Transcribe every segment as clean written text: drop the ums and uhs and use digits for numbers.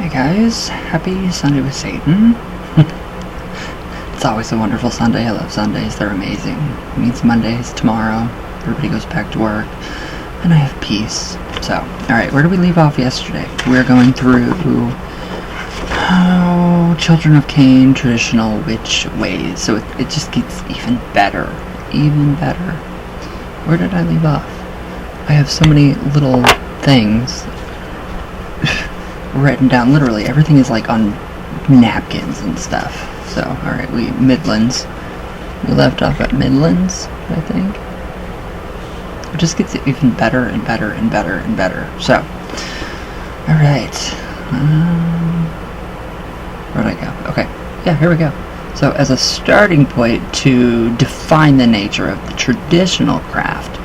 Hey guys, happy Sunday with Satan. It's always a wonderful Sunday. I love Sundays, they're amazing. It means Monday's tomorrow, everybody goes back to work, and I have peace. So, alright, where did we leave off yesterday? We're going through children of Cain, traditional witch ways. So it just gets even better. Where did I leave off? I have so many little things written down. Literally everything is like on napkins and stuff. So alright, we left off at Midlands, I think. It just gets even better and better and better and better. So alright, where'd I go? Okay, yeah, here we go. So as a starting point to define the nature of the traditional craft,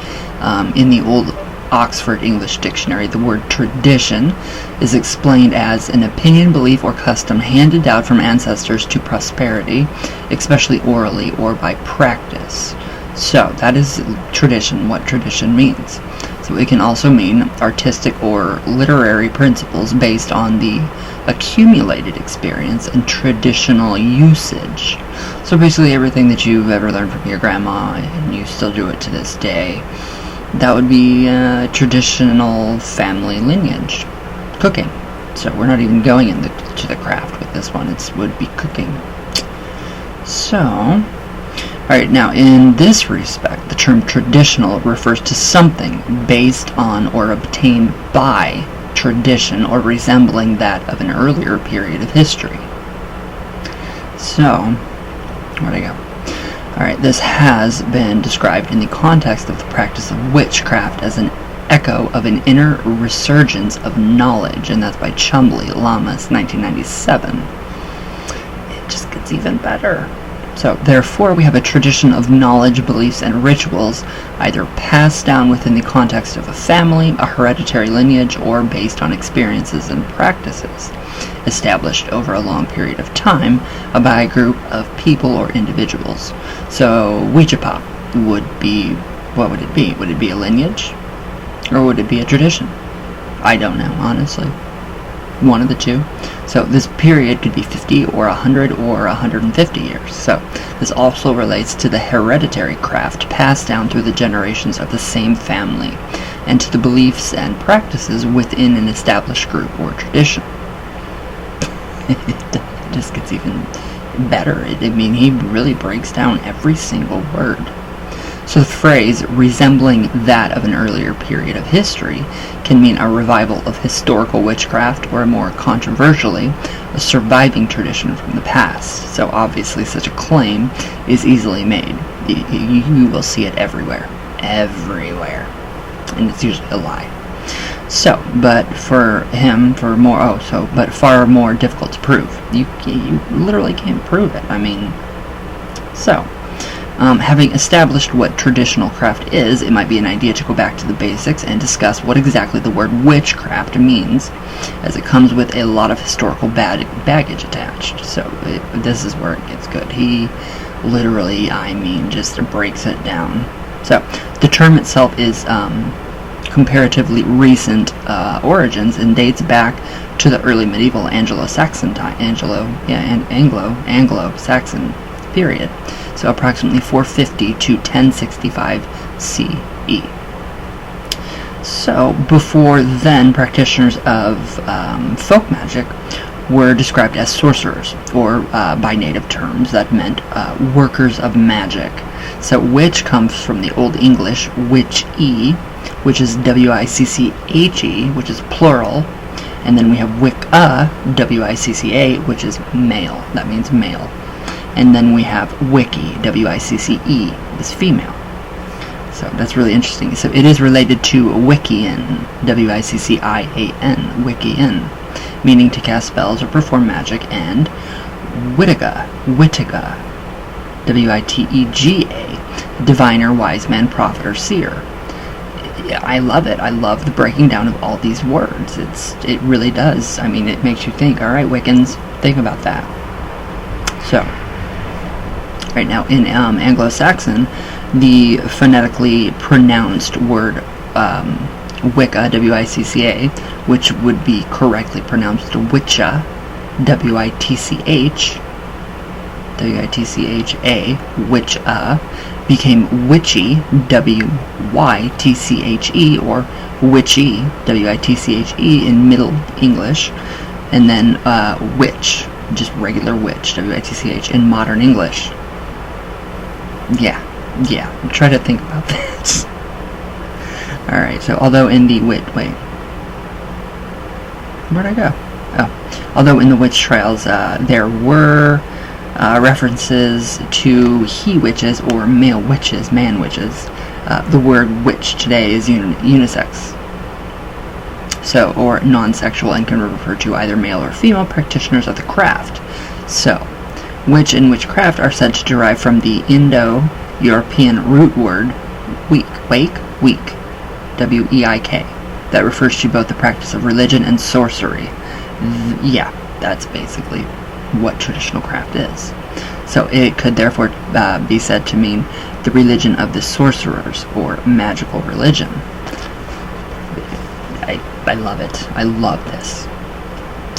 in the old Oxford English Dictionary, the word tradition is explained as an opinion, belief, or custom handed down from ancestors to posterity, especially orally or by practice. So that is tradition, what tradition means. So it can also mean artistic or literary principles based on the accumulated experience and traditional usage. So basically everything that you've ever learned from your grandma and you still do it to this day, that would be traditional family lineage. Cooking. So we're not even going to the craft with this one. It would be cooking. So, alright, now in this respect, the term traditional refers to something based on or obtained by tradition or resembling that of an earlier period of history. So, where'd I go? Alright, this has been described in the context of the practice of witchcraft as an echo of an inner resurgence of knowledge, and that's by Chumley, Lamas, 1997. It just gets even better. So, therefore, we have a tradition of knowledge, beliefs, and rituals, either passed down within the context of a family, a hereditary lineage, or based on experiences and practices established over a long period of time by a group of people or individuals. So, Ouija would be, what would it be? Would it be a lineage? Or would it be a tradition? I don't know, honestly. One of the two. So this period could be 50 or 100 or 150 years. So this also relates to the hereditary craft passed down through the generations of the same family and to the beliefs and practices within an established group or tradition. It just gets even better. I mean, he really breaks down every single word. So the phrase, resembling that of an earlier period of history, can mean a revival of historical witchcraft, or more controversially, a surviving tradition from the past. So obviously such a claim is easily made. You will see it everywhere. And it's usually a lie. So, but for him, but far more difficult to prove. You literally can't prove it. I mean, so, having established what traditional craft is, it might be an idea to go back to the basics and discuss what exactly the word witchcraft means, as it comes with a lot of historical baggage attached. So, this is where it gets good. He literally, just breaks it down. So, the term itself is comparatively recent origins and dates back to the early medieval Anglo-Saxon time, Anglo-Saxon period. So approximately 450 to 1065 CE. So before then, practitioners of folk magic were described as sorcerers, or by native terms that meant workers of magic. So witch comes from the Old English witch-e, which is W-I-C-C-H-E, which is plural, and then we have Wicca, W-I-C-C-A, which is male. That means male. And then we have Wicci, W-I-C-C-E, is female. So that's really interesting. So it is related to Wiccan, W-I-C-C-I-A-N, Wiccan, meaning to cast spells or perform magic, and Wittiga, W-I-T-E-G-A, diviner, wise man, prophet, or seer. I love it. I love the breaking down of all these words. It really does. I mean, it makes you think, alright, Wiccans, think about that. So, right now, in Anglo-Saxon, the phonetically pronounced word Wicca, W-I-C-C-A, which would be correctly pronounced Witcha, W-I-T-C-H, W-I-T-C-H-A, Witcha, became Witchy, W-Y-T-C-H-E, or Witchy, W-I-T-C-H-E in Middle English, and then witch, just regular witch, W-I-T-C-H, in modern English. Yeah, try to think about that. Alright, so although in the where'd I go? Oh, although in the witch trials there were references to he-witches or male witches, man-witches, the word witch today is unisex. So, or non-sexual, and can refer to either male or female practitioners of the craft. So, witch and witchcraft are said to derive from the Indo-European root word week, W-E-I-K, that refers to both the practice of religion and sorcery. Yeah, that's basically what traditional craft is. So it could therefore be said to mean the religion of the sorcerers, or magical religion. I love it. I love this.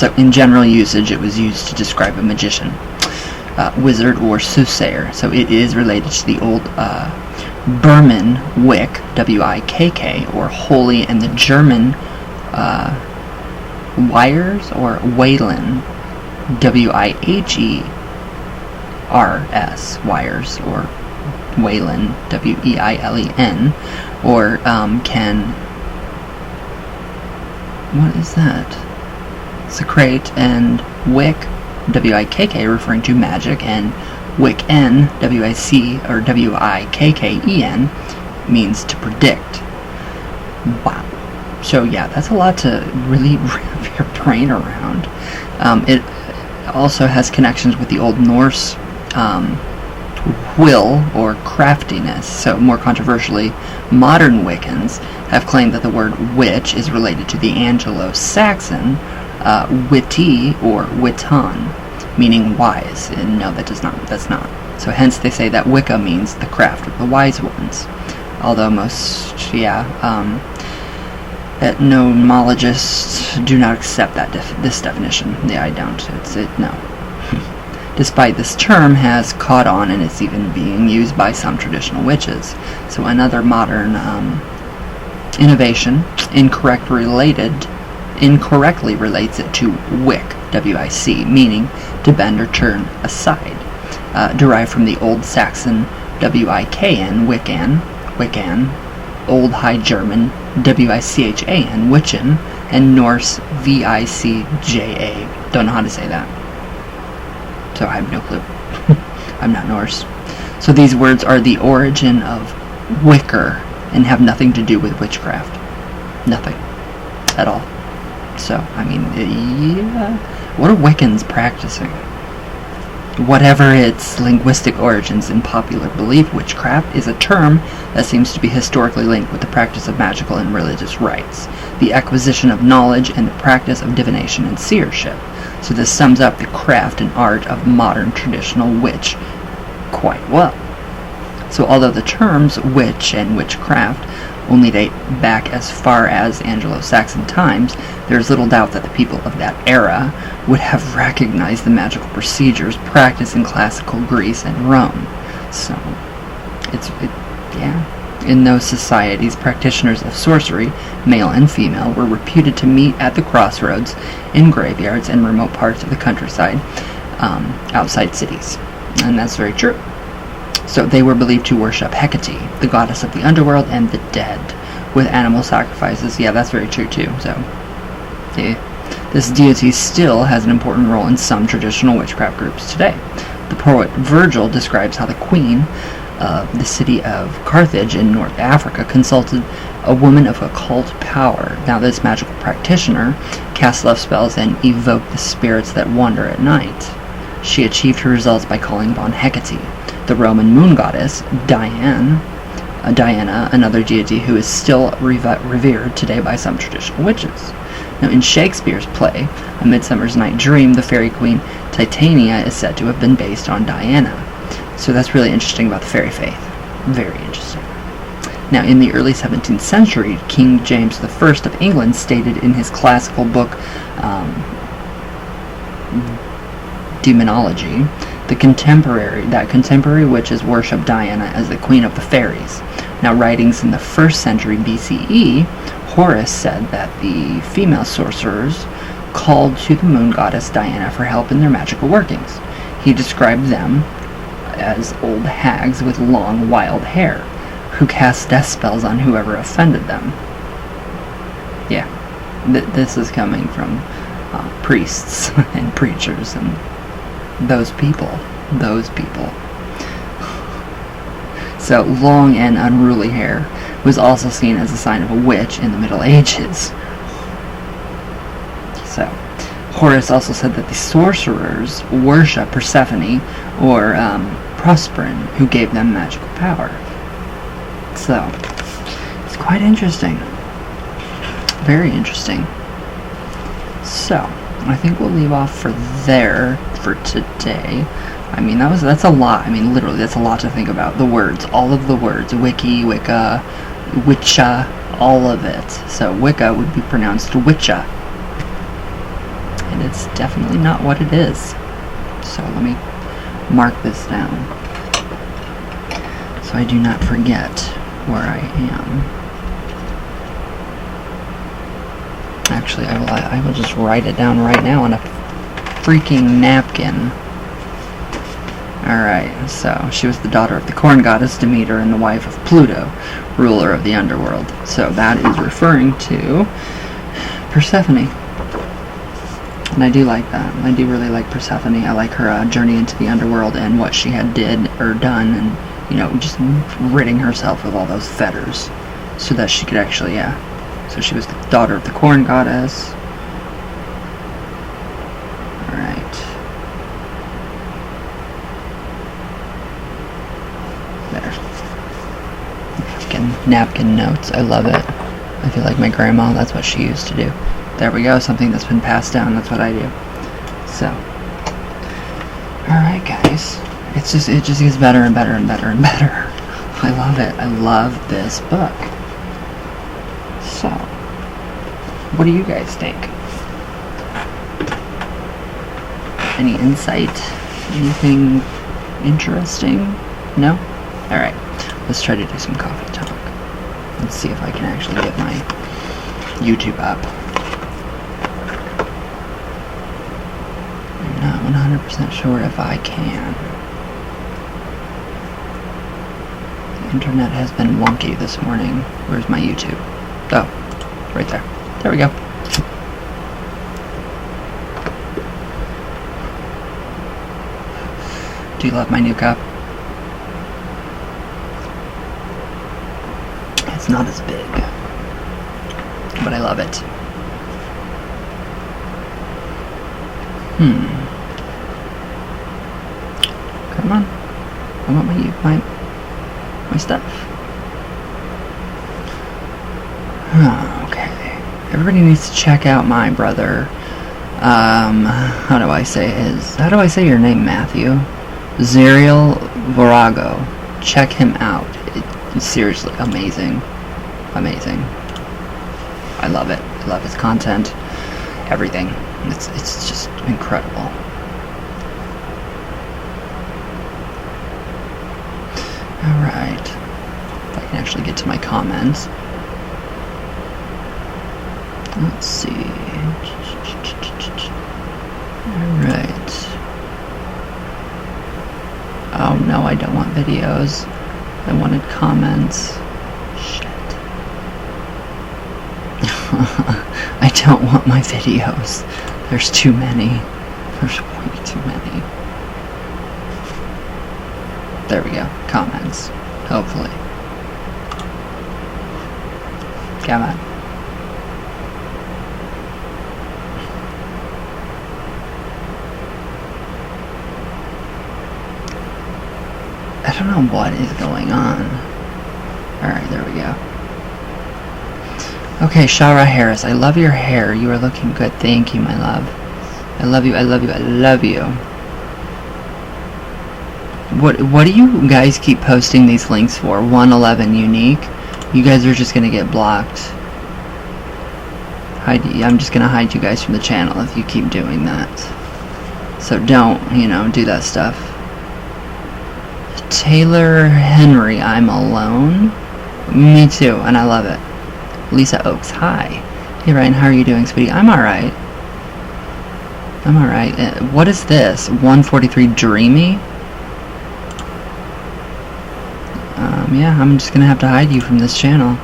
So in general usage, it was used to describe a magician, wizard, or soothsayer. So it is related to the old Burman Wick, W-I-K-K, or holy, and the German Wires, or Waylen, W-I-H-E-R-S, Wires, or Waylen, W-E-I-L-E-N, or what is that? Secrete, and Wick, W-I-K-K, referring to magic, and Wiccan, W-I-C, or W-I-K-K-E-N, means to predict. Wow. So yeah, that's a lot to really wrap your brain around. It also has connections with the Old Norse will, or craftiness. So more controversially, modern Wiccans have claimed that the word witch is related to the Anglo-Saxon witty, or witan, meaning wise. And no, that's not. So hence they say that Wicca means the craft of the wise ones. Although most, etymologists do not accept this definition. Yeah, I don't. No. Despite this term has caught on, and it's even being used by some traditional witches. So another modern innovation incorrectly relates it to wick, W-I-C, meaning to bend or turn aside, derived from the Old Saxon W-I-K-N, Wiccan, Old High German W-I-C-H-A-N, Witchen, and Norse V-I-C-J-A. Don't know how to say that, so I have no clue. I'm not Norse. So these words are the origin of wicker and have nothing to do with witchcraft. Nothing at all. So, I mean, yeah, what are Wiccans practicing? Whatever its linguistic origins in popular belief, witchcraft is a term that seems to be historically linked with the practice of magical and religious rites, the acquisition of knowledge, and the practice of divination and seership. So this sums up the craft and art of modern traditional witch quite well. So although the terms witch and witchcraft only date back as far as Anglo-Saxon times, there is little doubt that the people of that era would have recognized the magical procedures practiced in classical Greece and Rome. So, yeah. In those societies, practitioners of sorcery, male and female, were reputed to meet at the crossroads, in graveyards, and remote parts of the countryside, outside cities. And that's very true. So they were believed to worship Hecate, the goddess of the underworld and the dead, with animal sacrifices. Yeah, that's very true too. So, yeah. This deity still has an important role in some traditional witchcraft groups today. The poet Virgil describes how the queen of the city of Carthage in North Africa consulted a woman of occult power. Now this magical practitioner cast love spells and evoked the spirits that wander at night. She achieved her results by calling upon Hecate, the Roman moon goddess, Diana, another deity who is still revered today by some traditional witches. Now, in Shakespeare's play, A Midsummer's Night Dream, the fairy queen Titania is said to have been based on Diana. So that's really interesting about the fairy faith. Very interesting. Now, in the early 17th century, King James I of England stated in his classical book, Demonology, that contemporary witches worship Diana as the queen of the fairies. Now, writings in the 1st century BCE, Horace said that the female sorcerers called to the moon goddess Diana for help in their magical workings. He described them as old hags with long, wild hair, who cast death spells on whoever offended them. Yeah, this is coming from priests and preachers and those people. So, long and unruly hair was also seen as a sign of a witch in the Middle Ages. So, Horace also said that the sorcerers worship Persephone or Proserpine, who gave them magical power. So, it's quite interesting. Very interesting. So, I think we'll leave off for there for today. I mean, that's a lot. I mean, literally, that's a lot to think about. The words, all of the words, Wiki, Wicca, Witcha, all of it. So, Wicca would be pronounced Witcha. And it's definitely not what it is. So, let me mark this down, so I do not forget where I am. Actually, I will just write it down right now on a freaking napkin. Alright, so she was the daughter of the corn goddess Demeter and the wife of Pluto, ruler of the underworld. So that is referring to Persephone. And I do like that. I do really like Persephone. I like her journey into the underworld and what she had done, and, you know, just ridding herself of all those fetters so that she could actually, So she was the daughter of the corn goddess. Alright. There. Napkin notes. I love it. I feel like my grandma, that's what she used to do. There we go. Something that's been passed down. That's what I do. So. Alright, guys. It just gets better and better and better and better. I love it. I love this book. So, what do you guys think? Any insight? Anything interesting? No? Alright, let's try to do some coffee talk. Let's see if I can actually get my YouTube up. I'm not 100% sure if I can. The internet has been wonky this morning. Where's my YouTube? Oh, right there. There we go. Do you love my new cup? It's not as big, but I love it. Come on. I want my stuff. Okay. Everybody needs to check out my brother. How do I say your name, Matthew? Zerial Virago. Check him out. It's seriously amazing. Amazing. I love it. I love his content. Everything. It's just incredible. Alright. If I can actually get to my comments. Let's see. Alright. Oh no, I don't want videos. I wanted comments. Shit. I don't want my videos. There's too many. There's way too many. There we go. Comments. Hopefully. Come on. I don't know what is going on. Alright, there we go. Okay, Shara Harris, I love your hair. You are looking good. Thank you, my love. I love you, I love you, I love you. What do you guys keep posting these links for? 111 unique? You guys are just gonna get blocked. I'm just gonna hide you guys from the channel if you keep doing that. So don't, do that stuff. Taylor Henry, I'm alone. Me too, and I love it. Lisa Oaks, hi. Hey Ryan, how are you doing, sweetie? I'm alright. What is this? 143 Dreamy? Yeah, I'm just gonna have to hide you from this channel.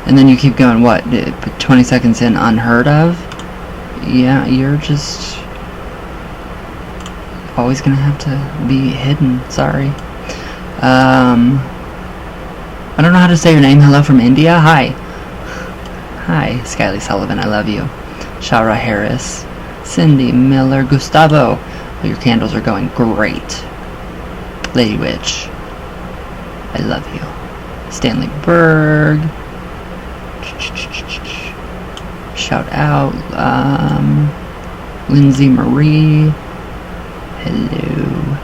And then you keep going, what? 20 seconds in, unheard of? Yeah, you're just always gonna have to be hidden. Sorry. I don't know how to say your name. Hello from India. Hi. Hi, Skyly Sullivan. I love you. Shara Harris. Cindy Miller. Gustavo. Oh, your candles are going great. Lady Witch. I love you. Stanley Berg. Shout out. Lindsay Marie. Hello.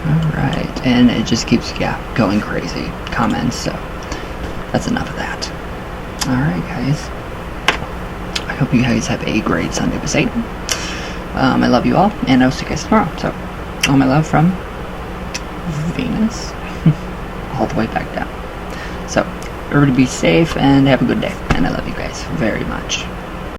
Alright, and it just keeps, going crazy. Comments, so that's enough of that. Alright, guys. I hope you guys have a great Sunday with Satan. I love you all, and I'll see you guys tomorrow. So, all my love from Venus. All the way back down. So, everybody be safe, and have a good day. And I love you guys very much.